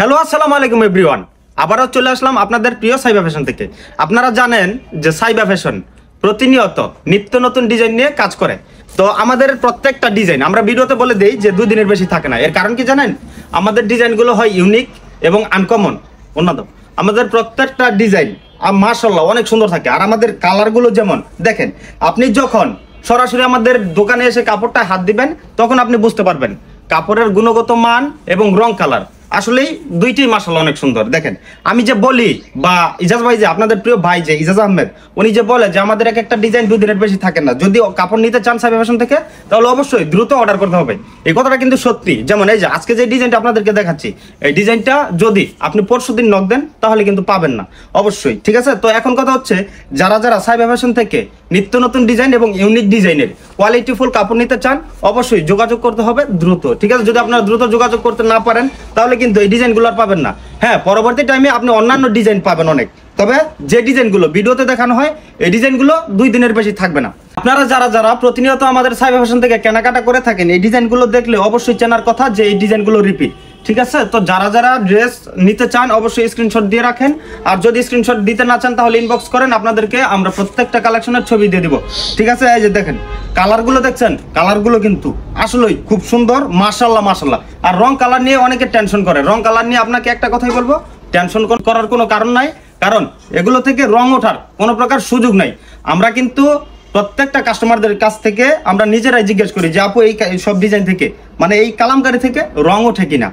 Hello আসসালামু আলাইকুম everyone. আবারও চলে আসলাম আপনাদের প্রিয় সাইবা ফ্যাশন থেকে। আপনারা জানেন যে সাইবা ফ্যাশন প্রতিনিয়ত নিত্য নতুন ডিজাইন নিয়ে কাজ করে। তো আমাদের প্রত্যেকটা ডিজাইন আমরা ভিডিওতে বলে দেই যে 2 দিনের বেশি থাকে না। এর কারণ কি জানেন? আমাদের ডিজাইনগুলো হয় ইউনিক এবং আনকমন, অন্যতম। আমাদের প্রত্যেকটা ডিজাইন মাশাআল্লাহ অনেক সুন্দর থাকে। আর আমাদের কালারগুলো যেমন দেখেন, আপনি যখন সরাসরি আমাদের দোকানে এসে কাপড়টা হাত দিবেন তখন আপনি বুঝতে পারবেন কাপড়ের গুণগত মান এবং রং কালার আসলেই দুইটাই মাশাআল্লাহ অনেক সুন্দর। দেখেন আমি যে বলি বা ইজাজ ভাই যে আপনাদের প্রিয় ভাই যে ইজাজ আহমেদ, উনি যে বলে যে আমাদের একটা ডিজাইন 2 দিনের বেশি থাকে না। যদি কাপড় নিতে চান সাইবা ফ্যাশন থেকে তাহলে অবশ্যই দ্রুত অর্ডার করতে হবে। এই কথাটা কিন্তু সত্যি। যেমন এই যে আজকে যে ডিজাইনটা আপনাদেরকে দেখাচ্ছি, এই ডিজাইনটা যদি আপনি পরশুদিন নক দেন তাহলে কিন্তু পাবেন না অবশ্যই, ঠিক আছে? তো এখন কথা হচ্ছে যারা যারা সাইবা ফ্যাশন থেকে নিত্য নতুন ডিজাইন এবং ইউনিক ডিজাইনের কোয়ালিটিফুল কাপড় নিতে চান অবশ্যই যোগাযোগ করতে হবে দ্রুত, ঠিক আছে? যদি আপনারা দ্রুত যোগাযোগ করতে না পারেন তাহলে কিন্তু এই ডিজাইনগুলো আর পাবেন না। হ্যাঁ, পরবর্তী টাইমে আপনি অন্যান্য ডিজাইন পাবেন অনেক, তবে যে ডিজাইনগুলো ভিডিওতে দেখানো হয় এই ডিজাইনগুলো 2 দিনের বেশি থাকবে না। আপনারা যারা যারা প্রতিনিয়ত আমাদের সাইবা ফ্যাশন থেকে কেনাকাটা করে থাকেন এই ডিজাইনগুলো দেখলে অবশ্যই চেনার কথা যে এই ডিজাইনগুলো রিপিট, ঠিক আছে? তো যারা যারা ড্রেস নিতে চান অবশ্যই স্ক্রিনশট দিয়ে রাখেন। আর যদি স্ক্রিনশট দিতে না চান তাহলে ইনবক্স করেন, আপনাদেরকে আমরা প্রত্যেকটা কালেকশনের ছবি দিয়ে দিব, ঠিক আছে? এই যে দেখেন কালারগুলো দেখছেন, কালারগুলো কিন্তু আসলেই খুব সুন্দর মাশাআল্লাহ মাশাআল্লাহ। আর রং কালার নিয়ে অনেকে টেনশন করে। রং কালার নিয়ে আপনাকে একটা কথাই বলবো, টেনশন করার কোনো কারণ নাই, কারণ এগুলো থেকে রং ওঠার কোনো প্রকার সুযোগ নাই। আমরা কিন্তু প্রত্যেকটা কাস্টমারদের কাছ থেকে আমরা নিজেরাই জিজ্ঞেস করি যে আপু এই সব ডিজাইন থেকে মানে এই কালামকারী থেকে রং ওঠে কিনা।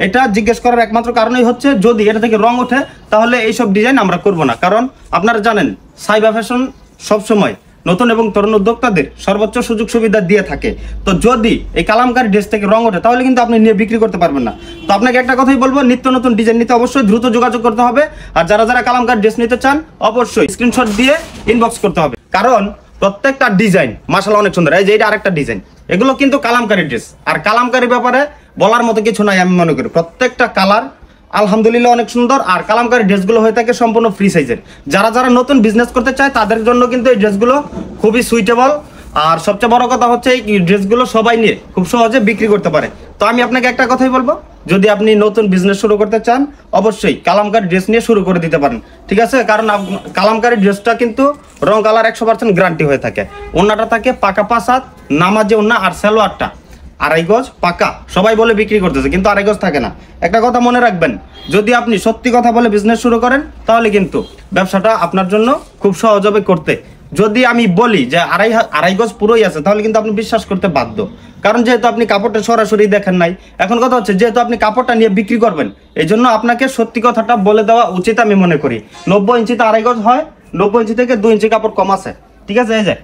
এটা জিজ্ঞেস করার একমাত্র কারণই হচ্ছে যদি এটা থেকে রং ওঠে তাহলে এইসব ডিজাইন আমরা করব না। কারণ আপনারা জানেন সাইবা ফ্যাশন সবসময় নতুন এবং তরুণ উদ্যোক্তাদের সর্বোচ্চ সুযোগ সুবিধা দিয়ে থাকে। তো যদি এই কালামকারী ড্রেস থেকে রং ওঠে তাহলে কিন্তু আপনি নিয়ে বিক্রি করতে পারবেন না। তো আপনাকে একটা কথাই বলবো, নিত্য নতুন ডিজাইন নিতে অবশ্যই দ্রুত যোগাযোগ করতে হবে। আর যারা যারা কালামকারী ড্রেস নিতে চান অবশ্যই স্ক্রিনশট দিয়ে ইনবক্স করতে হবে, কারণ প্রত্যেকটা ডিজাইন মাশাআল্লাহ অনেক সুন্দর। এই যে এটা আরেকটা ডিজাইন, এগুলো কিন্তু কালামকারী ড্রেস। আর কালামকারী ব্যাপারে বলার মতো কিছু নাই, আমি মনে করি প্রত্যেকটা কালার আলহামদুলিল্লাহ অনেক সুন্দর। আর কালামকারী ড্রেসগুলো হয়ে থাকে সম্পূর্ণ ফ্রি সাইজের। যারা যারা নতুন বিজনেস করতে চায় তাদের জন্য কিন্তু এই ড্রেসগুলো খুবই সুইটেবল। আর সবচেয়ে বড় কথা হচ্ছে এই ড্রেসগুলো সবাই নিয়ে খুব সহজে বিক্রি করতে পারে। তো আমি আপনাকে একটা কথাই বলবো, যদি আপনি নতুন বিজনেস শুরু করতে চান অবশ্যই কালামকারী ড্রেস নিয়ে শুরু করে দিতে পারেন, ঠিক আছে? কারণ কালামকারী ড্রেসটা কিন্তু রং কালার 100% গ্যারান্টি হয়ে থাকে। ওন্নাটা থাকে পাকা 5 হাত, নামাজে ওন্না, আর সালোয়ারটা 2.5 গজ পাকা। সবাই বলে বিক্রি করতেছে কিন্তু 2.5 গজ থাকে না। একটা কথা মনে রাখবেন, যদি আপনি সত্যি কথা বলে বিজনেস শুরু করেন তাহলে কিন্তু ব্যবসাটা আপনার জন্য খুব সহজ হবে করতে। যদি আমি বলি যে 2.5 গজ পুরোই আছে তাহলে কিন্তু আপনি বিশ্বাস করতে বাধ্য, কারণ যেহেতু আপনি কাপড়টা সরাসরি দেখেন নাই। এখন কথা হচ্ছে যেহেতু আপনি কাপড়টা নিয়ে বিক্রি করবেন এই জন্য আপনাকে সত্যি কথাটা বলে দেওয়া উচিত আমি মনে করি। 90 ইঞ্চিতে 2.5 গজ হয়, 90 ইঞ্চি থেকে 2 ইঞ্চি কাপড় কম আছে, ঠিক আছে? এই যে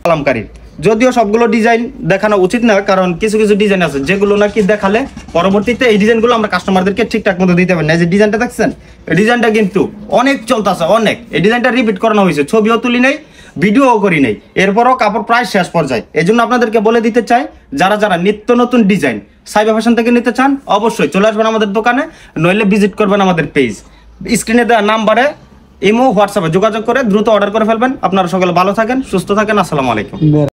কালামকারী, যদিও সবগুলো ডিজাইন দেখানো উচিত না, কারণ কিছু কিছু ডিজাইন আছে যেগুলো নাকি দেখালে পরবর্তীতে এই ডিজাইনগুলো আমরা কাস্টমারদেরকে ঠিকঠাক মতো দিতে পারি না। এই যে ডিজাইনটা দেখছেন, এই ডিজাইনটা কিন্তু অনেক চলতেছে অনেক। এই ডিজাইনটা রিপিট করানো হয়েছে, ছবিও তুলি নেই, ভিডিও করি নেই, এরপরও কাপড় প্রায় শেষ পর্যায়ে। এই জন্য আপনাদেরকে বলে দিতে চাই যারা যারা নিত্য নতুন ডিজাইন সাইবা ফ্যাশন থেকে নিতে চান অবশ্যই চলে আসবেন আমাদের দোকানে, নইলে ভিজিট করবেন আমাদের পেজ। স্ক্রিনে দেওয়া নাম্বারে ইমো হোয়াটসঅ্যাপে যোগাযোগ করে দ্রুত অর্ডার করে ফেলবেন। আপনারা সকলে ভালো থাকেন, সুস্থ থাকেন। আসসালামু আলাইকুম।